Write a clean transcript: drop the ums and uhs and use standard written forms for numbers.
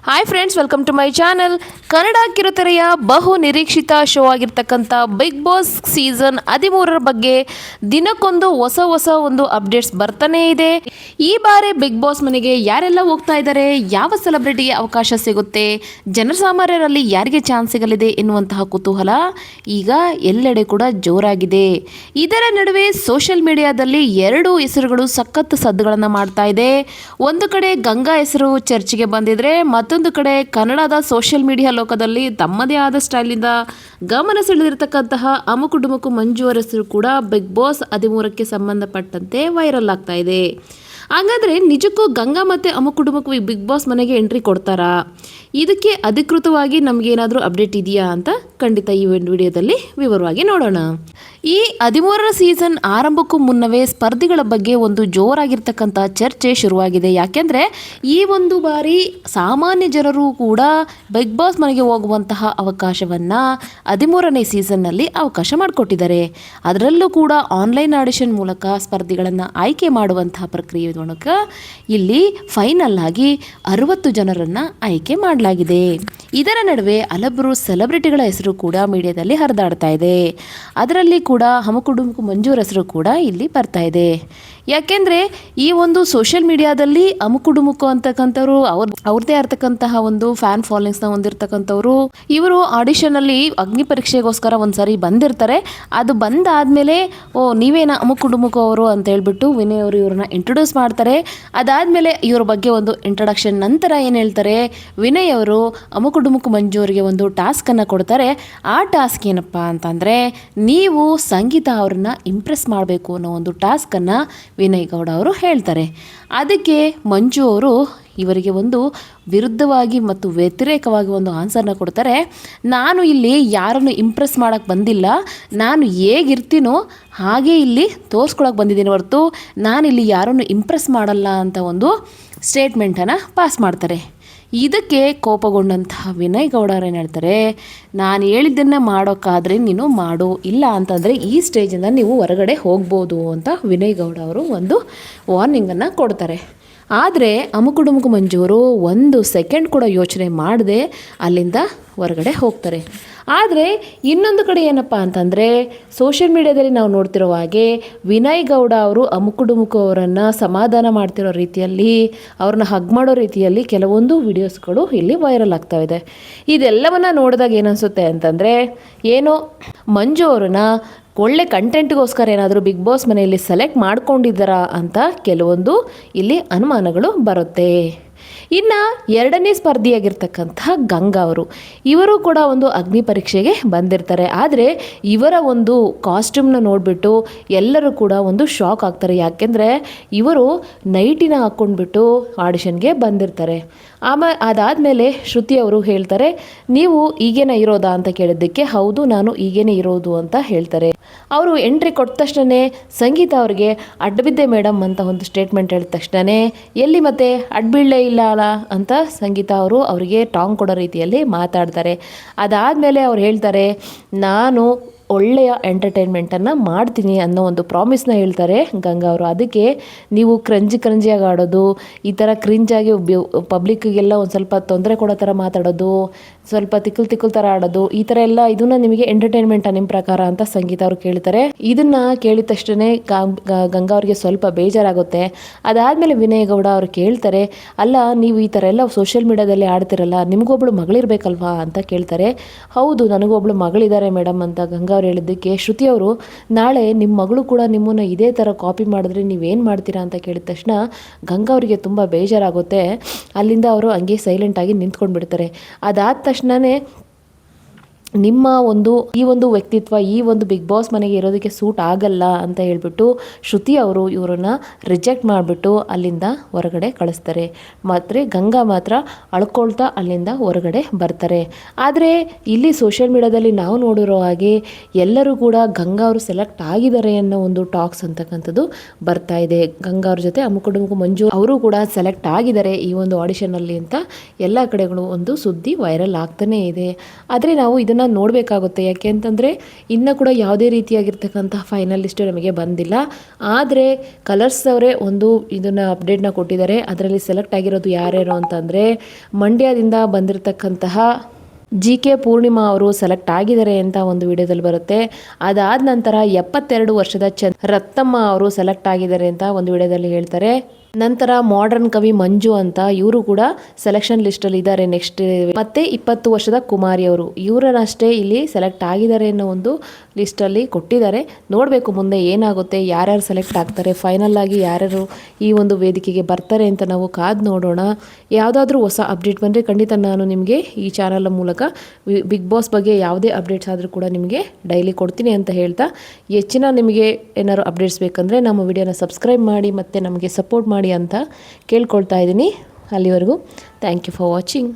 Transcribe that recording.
Hi friends, welcome to my channel. Kannada ಕಿರುತೆರೆಯ ಬಹು ನಿರೀಕ್ಷಿತ ಶೋ ಆಗಿರ್ತಕ್ಕಂಥ ಬಿಗ್ ಬಾಸ್ ಸೀಸನ್ 13 ಬಗ್ಗೆ ದಿನಕ್ಕೊಂದು ಹೊಸ ಒಂದು ಅಪ್ಡೇಟ್ಸ್ ಬರ್ತಾನೇ ಇದೆ. ಈ ಬಾರಿ ಬಿಗ್ ಬಾಸ್ ಮನೆಗೆ ಯಾರೆಲ್ಲ ಹೋಗ್ತಾ ಇದ್ದಾರೆ, ಯಾವ ಸೆಲೆಬ್ರಿಟಿಗೆ ಅವಕಾಶ ಸಿಗುತ್ತೆ, ಜನಸಾಮಾನ್ಯರಲ್ಲಿ ಯಾರಿಗೆ ಚಾನ್ಸ್ ಸಿಗಲಿದೆ ಎನ್ನುವಂತಹ ಕುತೂಹಲ ಈಗ ಎಲ್ಲೆಡೆ ಕೂಡ ಜೋರಾಗಿದೆ. ಇದರ ನಡುವೆ ಸೋಷಿಯಲ್ ಮೀಡಿಯಾದಲ್ಲಿ ಎರಡು ಹೆಸರುಗಳು ಸಖತ್ ಸದ್ದುಗಳನ್ನು ಮಾಡ್ತಾ ಇದೆ. ಒಂದು ಕಡೆ ಗಂಗಾ ಹೆಸರು ಚರ್ಚೆಗೆ ಬಂದಿದ್ರೆ, ಮತ್ತೊಂದು ಕಡೆ ಕನ್ನಡದ ಸೋಷಿಯಲ್ ಮೀಡಿಯಾ ಲೋಕದಲ್ಲಿ ತಮ್ಮದೇ ಆದ ಸ್ಟೈಲಿಂದ ಗಮನ ಸೆಳೆದಿರತಕ್ಕಂತಹ ಅಮುಕುಡುಮುಕು ಮಂಜು ಅವರ ಹೆಸರು ಕೂಡ ಬಿಗ್ ಬಾಸ್ 13ಕ್ಕೆ ಸಂಬಂಧಪಟ್ಟಂತೆ ವೈರಲ್ ಆಗ್ತಾ ಇದೆ. ಹಾಗಾದರೆ ನಿಜಕ್ಕೂ ಗಂಗಾ ಮತ್ತು ಅಮುಕುಡುಮುಕು ಬಿಗ್ ಬಾಸ್ ಮನೆಗೆ ಎಂಟ್ರಿ ಕೊಡ್ತಾರಾ? ಇದಕ್ಕೆ ಅಧಿಕೃತವಾಗಿ ನಮಗೇನಾದರೂ ಅಪ್ಡೇಟ್ ಇದೆಯಾ ಅಂತ ಖಂಡಿತ ಈ ವಿಡಿಯೋದಲ್ಲಿ ವಿವರವಾಗಿ ನೋಡೋಣ. ಈ 13ರ ಸೀಸನ್ ಆರಂಭಕ್ಕೂ ಮುನ್ನವೇ ಸ್ಪರ್ಧಿಗಳ ಬಗ್ಗೆ ಒಂದು ಜೋರಾಗಿರ್ತಕ್ಕಂಥ ಚರ್ಚೆ ಶುರುವಾಗಿದೆ. ಯಾಕೆಂದರೆ ಈ ಒಂದು ಬಾರಿ ಸಾಮಾನ್ಯ ಜನರು ಕೂಡ ಬಿಗ್ ಬಾಸ್ ಮನೆಗೆ ಹೋಗುವಂತಹ ಅವಕಾಶವನ್ನು 13ನೇ ಸೀಸನ್ನಲ್ಲಿ ಅವಕಾಶ ಮಾಡಿಕೊಟ್ಟಿದ್ದಾರೆ. ಅದರಲ್ಲೂ ಕೂಡ ಆನ್ಲೈನ್ ಆಡಿಷನ್ ಮೂಲಕ ಸ್ಪರ್ಧಿಗಳನ್ನು ಆಯ್ಕೆ ಮಾಡುವಂತಹ ಪ್ರಕ್ರಿಯೆ ಮೂಲಕ ಇಲ್ಲಿ ಫೈನಲ್ ಆಗಿ 60 ಜನರನ್ನು ಆಯ್ಕೆ ಮಾಡಲಾಗಿದೆ. ಇದರ ನಡುವೆ ಹಲವರು ಸೆಲೆಬ್ರಿಟಿಗಳ ಹೆಸರು ಕೂಡ ಮೀಡಿಯಾದಲ್ಲಿ ಹರಿದಾಡ್ತಾ ಇದೆ. ಅದರಲ್ಲಿ ಕೂಡ ಅಮುಕುಡುಮುಕು ಮಂಜೂರ ಹೆಸರು ಕೂಡ ಇಲ್ಲಿ ಬರ್ತಾ ಇದೆ. ಯಾಕೆಂದರೆ ಈ ಒಂದು ಸೋಷಿಯಲ್ ಮೀಡಿಯಾದಲ್ಲಿ ಅಮುಕುಡುಮುಕು ಅಂತಕ್ಕಂಥವ್ರು ಅವ್ರದ್ದೇ ಇರ್ತಕ್ಕಂತಹ ಒಂದು ಫ್ಯಾನ್ ಫಾಲೋಯಿಂಗ್ಸ್ನ ಹೊಂದಿರತಕ್ಕಂಥವ್ರು. ಇವರು ಆಡಿಷನಲ್ಲಿ ಅಗ್ನಿ ಪರೀಕ್ಷೆಗೋಸ್ಕರ ಒಂದ್ಸರಿ ಬಂದಿರ್ತಾರೆ. ಅದು ಬಂದಾದಮೇಲೆ ನೀವೇನ ಅಮುಕುಡುಮುಕು ಅವರು ಅಂತ ಹೇಳ್ಬಿಟ್ಟು ವಿನಯ್ ಅವರು ಇವ್ರನ್ನ ಇಂಟ್ರೊಡ್ಯೂಸ್ ಮಾಡ್ತಾರೆ. ಅದಾದಮೇಲೆ ಇವ್ರ ಬಗ್ಗೆ ಒಂದು ಇಂಟ್ರಡಕ್ಷನ್ ನಂತರ ಏನು ಹೇಳ್ತಾರೆ, ವಿನಯ್ ಅವರು ಅಮುಕುಡುಮುಕು ಮಂಜು ಅವರಿಗೆ ಒಂದು ಟಾಸ್ಕನ್ನು ಕೊಡ್ತಾರೆ. ಆ ಟಾಸ್ಕ್ ಏನಪ್ಪ ಅಂತಂದರೆ, ನೀವು ಸಂಗೀತ ಅವ್ರನ್ನ ಇಂಪ್ರೆಸ್ ಮಾಡಬೇಕು ಅನ್ನೋ ಒಂದು ಟಾಸ್ಕನ್ನು ವಿನಯ್ ಗೌಡ ಅವರು ಹೇಳ್ತಾರೆ. ಅದಕ್ಕೆ ಮಂಜು ಅವರು ಇವರಿಗೆ ಒಂದು ವಿರುದ್ಧವಾಗಿ ಮತ್ತು ವ್ಯತಿರೇಕವಾಗಿ ಒಂದು ಆನ್ಸರ್ನ ಕೊಡ್ತಾರೆ. ನಾನು ಇಲ್ಲಿ ಯಾರನ್ನು ಇಂಪ್ರೆಸ್ ಮಾಡೋಕ್ಕೆ ಬಂದಿಲ್ಲ, ನಾನು ಹೇಗಿರ್ತೀನೋ ಹಾಗೆ ಇಲ್ಲಿ ತೋರಿಸ್ಕೊಳಕ್ಕೆ ಬಂದಿದ್ದೀನಿ ಹೊರತು ನಾನಿಲ್ಲಿ ಯಾರನ್ನು ಇಂಪ್ರೆಸ್ ಮಾಡಲ್ಲ ಅಂತ ಒಂದು ಸ್ಟೇಟ್ಮೆಂಟನ್ನು ಪಾಸ್ ಮಾಡ್ತಾರೆ. ಇದಕ್ಕೆ ಕೋಪಗೊಂಡಂತಹ ವಿನಯ್ ಗೌಡ ಅವರು ಏನು ಹೇಳ್ತಾರೆ, ನಾನು ಹೇಳಿದ್ದನ್ನು ಮಾಡೋಕ್ಕಾದರೆ ನೀನು ಮಾಡು, ಇಲ್ಲ ಅಂತಂದರೆ ಈ ಸ್ಟೇಜಿಂದ ನೀವು ಹೊರಗಡೆ ಹೋಗ್ಬೋದು ಅಂತ ವಿನಯ್ ಗೌಡ ಅವರು ಒಂದು ವಾರ್ನಿಂಗನ್ನು ಕೊಡ್ತಾರೆ. ಆದರೆ ಅಮುಕುಡುಮುಕು ಮಂಜೂರು 1 ಸೆಕೆಂಡ್ ಕೂಡ ಯೋಚನೆ ಮಾಡದೆ ಅಲ್ಲಿಂದ ಹೊರಗಡೆ ಹೋಗ್ತಾರೆ. ಆದರೆ ಇನ್ನೊಂದು ಕಡೆ ಏನಪ್ಪ ಅಂತಂದರೆ, ಸೋಷಿಯಲ್ ಮೀಡಿಯಾದಲ್ಲಿ ನಾವು ನೋಡ್ತಿರೋ ಹಾಗೆ ವಿನಯ್ ಗೌಡ ಅವರು ಅಮುಕುಡುಮುಕು ಅವರನ್ನು ಸಮಾಧಾನ ಮಾಡ್ತಿರೋ ರೀತಿಯಲ್ಲಿ, ಅವ್ರನ್ನ ಹಗ್ ಮಾಡೋ ರೀತಿಯಲ್ಲಿ ಕೆಲವೊಂದು ವಿಡಿಯೋಸ್ಗಳು ಇಲ್ಲಿ ವೈರಲ್ ಆಗ್ತಾ ಇದೆ. ಇದೆಲ್ಲವನ್ನು ನೋಡಿದಾಗ ಏನನ್ಸುತ್ತೆ ಅಂತಂದರೆ, ಏನೋ ಮಂಜು ಅವ್ರನ್ನ ಒಳ್ಳೆ ಕಂಟೆಂಟ್ಗೋಸ್ಕರ ಏನಾದರೂ ಬಿಗ್ ಬಾಸ್ ಮನೆಯಲ್ಲಿ ಸೆಲೆಕ್ಟ್ ಮಾಡ್ಕೊಂಡಿದ್ದಾರಾ ಅಂತ ಕೆಲವೊಂದು ಇಲ್ಲಿ ಅನುಮಾನಗಳು ಬರುತ್ತೆ. ಇನ್ನು 2ನೇ ಸ್ಪರ್ಧಿಯಾಗಿರ್ತಕ್ಕಂತಹ ಗಂಗಾ ಅವರು, ಇವರು ಕೂಡ ಒಂದು ಅಗ್ನಿ ಪರೀಕ್ಷೆಗೆ ಬಂದಿರ್ತಾರೆ. ಆದರೆ ಇವರ ಒಂದು ಕಾಸ್ಟ್ಯೂಮ್ನ ನೋಡಿಬಿಟ್ಟು ಎಲ್ಲರೂ ಕೂಡ ಒಂದು ಶಾಕ್ ಆಗ್ತಾರೆ. ಯಾಕೆಂದರೆ ಇವರು ನೈಟಿನ ಹಾಕ್ಕೊಂಡ್ಬಿಟ್ಟು ಆಡಿಷನ್ಗೆ ಬಂದಿರ್ತಾರೆ. ಅದಾದಮೇಲೆ ಶ್ರುತಿ ಅವರು ಹೇಳ್ತಾರೆ, ನೀವು ಈಗೇನ ಇರೋದಾ ಅಂತ ಕೇಳಿದ್ದಕ್ಕೆ ಹೌದು ನಾನು ಈಗೇನೆ ಇರೋದು ಅಂತ ಹೇಳ್ತಾರೆ. ಅವರು ಎಂಟ್ರಿ ಕೊಟ್ಟ ತಕ್ಷಣ ಸಂಗೀತ ಅವರಿಗೆ ಅಡ್ಡಬಿದ್ದೆ ಮೇಡಮ್ ಅಂತ ಒಂದು ಸ್ಟೇಟ್ಮೆಂಟ್ ಹೇಳಿದ ತಕ್ಷಣ, ಎಲ್ಲಿ ಮತ್ತೆ ಅಡ್ಬೀಳೇ ಇಲ್ಲ ಅಲ್ಲ ಅಂತ ಸಂಗೀತ ಅವರು ಅವರಿಗೆ ಟಾಂಗ್ ಕೊಡೋ ರೀತಿಯಲ್ಲಿ ಮಾತಾಡ್ತಾರೆ. ಅದಾದಮೇಲೆ ಅವ್ರು ಹೇಳ್ತಾರೆ, ನಾನು ಒಳ್ಳೆಯ ಎಂಟರ್ಟೈನ್ಮೆಂಟನ್ನು ಮಾಡ್ತೀನಿ ಅನ್ನೋ ಒಂದು ಪ್ರಾಮಿಸ್ನ ಹೇಳ್ತಾರೆ ಗಂಗಾ ಅವರು. ಅದಕ್ಕೆ ನೀವು ಕ್ರಂಜಿಯಾಗಿ ಆಡೋದು, ಈ ಥರ ಕ್ರಿಂಜಾಗಿ ಪಬ್ಲಿಕ್ಗೆಲ್ಲ ಒಂದು ಸ್ವಲ್ಪ ತೊಂದರೆ ಕೊಡೋ ಥರ ಮಾತಾಡೋದು, ಸ್ವಲ್ಪ ತಿಕ್ಕಲ್ ಥರ ಆಡೋದು, ಈ ಥರ ಎಲ್ಲ ಇದನ್ನು ನಿಮಗೆ ಎಂಟರ್ಟೈನ್ಮೆಂಟಾ ನಿಮ್ಮ ಪ್ರಕಾರ ಅಂತ ಸಂಗೀತ ಅವರು ಕೇಳ್ತಾರೆ. ಇದನ್ನು ಕೇಳಿದ ತಕ್ಷಣ ಗಂಗಾ ಅವ್ರಿಗೆ ಸ್ವಲ್ಪ ಬೇಜಾರಾಗುತ್ತೆ. ಅದಾದಮೇಲೆ ವಿನಯ್ ಗೌಡ ಅವರು ಕೇಳ್ತಾರೆ, ಅಲ್ಲ ನೀವು ಈ ಥರ ಎಲ್ಲ ಸೋಷಿಯಲ್ ಮೀಡಿಯಾದಲ್ಲಿ ಆಡ್ತಿರಲ್ಲ, ನಿಮಗೊಬ್ಳು ಮಗಳಿರ್ಬೇಕಲ್ವಾ ಅಂತ ಕೇಳ್ತಾರೆ. ಹೌದು ನನಗೊಬ್ಳು ಮಗಳಿದ್ದಾರೆ ಮೇಡಮ್ ಅಂತ ಗಂಗಾ ಅವ್ರು ಹೇಳಿದ್ದಕ್ಕೆ ಶ್ರುತಿ ಅವರು, ನಾಳೆ ನಿಮ್ಮ ಮಗಳು ಕೂಡ ನಿಮ್ಮನ್ನು ಇದೇ ಥರ ಕಾಪಿ ಮಾಡಿದ್ರೆ ನೀವೇನು ಮಾಡ್ತೀರಾ ಅಂತ ಕೇಳಿದ ತಕ್ಷಣ ಗಂಗಾ ಅವರಿಗೆ ತುಂಬ ಬೇಜಾರಾಗುತ್ತೆ. ಅಲ್ಲಿಂದ ಅವರು ಹಂಗೆ ಸೈಲೆಂಟಾಗಿ ನಿಂತ್ಕೊಂಡು ಬಿಡ್ತಾರೆ. ಅದಾದ ತಕ್ಷಣವೇ ನಿಮ್ಮ ಈ ಒಂದು ವ್ಯಕ್ತಿತ್ವ ಈ ಒಂದು ಬಿಗ್ ಬಾಸ್ ಮನೆಗೆ ಇರೋದಕ್ಕೆ ಸೂಟ್ ಆಗಲ್ಲ ಅಂತ ಹೇಳ್ಬಿಟ್ಟು ಶ್ರುತಿ ಅವರು ಇವರನ್ನು ರಿಜೆಕ್ಟ್ ಮಾಡಿಬಿಟ್ಟು ಅಲ್ಲಿಂದ ಹೊರಗಡೆ ಕಳಿಸ್ತಾರೆ. ಮತ್ತು ಗಂಗಾ ಮಾತ್ರ ಅಳ್ಕೊಳ್ತಾ ಅಲ್ಲಿಂದ ಹೊರಗಡೆ ಬರ್ತಾರೆ. ಆದರೆ ಇಲ್ಲಿ ಸೋಷಿಯಲ್ ಮೀಡಿಯಾದಲ್ಲಿ ನಾವು ನೋಡಿರೋ ಹಾಗೆ ಎಲ್ಲರೂ ಕೂಡ ಗಂಗಾ ಅವರು ಸೆಲೆಕ್ಟ್ ಆಗಿದ್ದಾರೆ ಅನ್ನೋ ಒಂದು ಟಾಕ್ಸ್ ಅಂತಕ್ಕಂಥದ್ದು ಬರ್ತಾ ಇದೆ. ಗಂಗಾ ಅವ್ರ ಜೊತೆ ಅಮುಕುಡುಮುಕು ಮಂಜು ಅವರು ಕೂಡ ಸೆಲೆಕ್ಟ್ ಆಗಿದ್ದಾರೆ ಈ ಒಂದು ಆಡಿಷನಲ್ಲಿ ಅಂತ ಎಲ್ಲ ಕಡೆಗಳು ಒಂದು ಸುದ್ದಿ ವೈರಲ್ ಆಗ್ತಾನೇ ಇದೆ. ಆದರೆ ನಾವು ಇದನ್ನು ಇದನ್ನು ನೋಡಬೇಕಾಗುತ್ತೆ. ಯಾಕೆ ಅಂತಂದರೆ ಇನ್ನೂ ಕೂಡ ಯಾವುದೇ ರೀತಿಯಾಗಿರ್ತಕ್ಕಂಥ ಫೈನಲ್ ಲಿಸ್ಟು ನಮಗೆ ಬಂದಿಲ್ಲ. ಆದರೆ ಕಲರ್ಸ್ ಅವರೇ ಒಂದು ಇದನ್ನು ಅಪ್ಡೇಟ್ನ ಕೊಟ್ಟಿದ್ದಾರೆ. ಅದರಲ್ಲಿ ಸೆಲೆಕ್ಟ್ ಆಗಿರೋದು ಯಾರ್ಯಾರು ಅಂತಂದರೆ ಮಂಡ್ಯದಿಂದ ಬಂದಿರತಕ್ಕಂತಹ GK ಪೂರ್ಣಿಮಾ ಅವರು ಸೆಲೆಕ್ಟ್ ಆಗಿದ್ದಾರೆ ಅಂತ ಒಂದು ವಿಡಿಯೋದಲ್ಲಿ ಬರುತ್ತೆ. ಅದಾದ ನಂತರ 72 ವರ್ಷದ ರತ್ನಮ್ಮ ಅವರು ಸೆಲೆಕ್ಟ್ ಆಗಿದ್ದಾರೆ ಅಂತ ಒಂದು ವಿಡಿಯೋದಲ್ಲಿ ಹೇಳ್ತಾರೆ. ನಂತರ ಮಾಡರ್ನ್ ಕವಿ ಮಂಜು ಅಂತ ಇವರು ಕೂಡ ಸೆಲೆಕ್ಷನ್ ಲಿಸ್ಟಲ್ಲಿ ಇದ್ದಾರೆ. ನೆಕ್ಸ್ಟ್ ಮತ್ತೆ 20 ವರ್ಷದ ಕುಮಾರಿ ಅವರು ಇವರನ್ನಷ್ಟೇ ಇಲ್ಲಿ ಸೆಲೆಕ್ಟ್ ಆಗಿದ್ದಾರೆ ಅನ್ನೋ ಒಂದು ಲಿಸ್ಟಲ್ಲಿ ಕೊಟ್ಟಿದ್ದಾರೆ. ನೋಡಬೇಕು ಮುಂದೆ ಏನಾಗುತ್ತೆ, ಯಾರ್ಯಾರು ಸೆಲೆಕ್ಟ್ ಆಗ್ತಾರೆ, ಫೈನಲ್ ಆಗಿ ಯಾರ್ಯಾರು ಈ ಒಂದು ವೇದಿಕೆಗೆ ಬರ್ತಾರೆ ಅಂತ ನಾವು ಕಾದು ನೋಡೋಣ. ಯಾವುದಾದ್ರೂ ಹೊಸ ಅಪ್ಡೇಟ್ ಬಂದರೆ ಖಂಡಿತ ನಾನು ನಿಮಗೆ ಈ ಚಾನಲ್ ಮೂಲಕ ಬಿಗ್ ಬಾಸ್ ಬಗ್ಗೆ ಯಾವುದೇ ಅಪ್ಡೇಟ್ಸ್ ಆದರೂ ಕೂಡ ನಿಮಗೆ ಡೈಲಿ ಕೊಡ್ತೀನಿ ಅಂತ ಹೇಳ್ತಾ, ಹೆಚ್ಚಿನ ನಿಮಗೆ ಏನಾದ್ರು ಅಪ್ಡೇಟ್ಸ್ ಬೇಕಂದರೆ ನಮ್ಮ ವಿಡಿಯೋನ ಸಬ್ಸ್ಕ್ರೈಬ್ ಮಾಡಿ ಮತ್ತು ನಮಗೆ ಸಪೋರ್ಟ್ ಮಾಡಿ ಅಂತ ಕೇಳ್ಕೊಳ್ತಾ ಇದ್ದೀನಿ. ಅಲ್ಲಿವರೆಗೂ ಥ್ಯಾಂಕ್ ಯು ಫಾರ್ ವಾಚಿಂಗ್.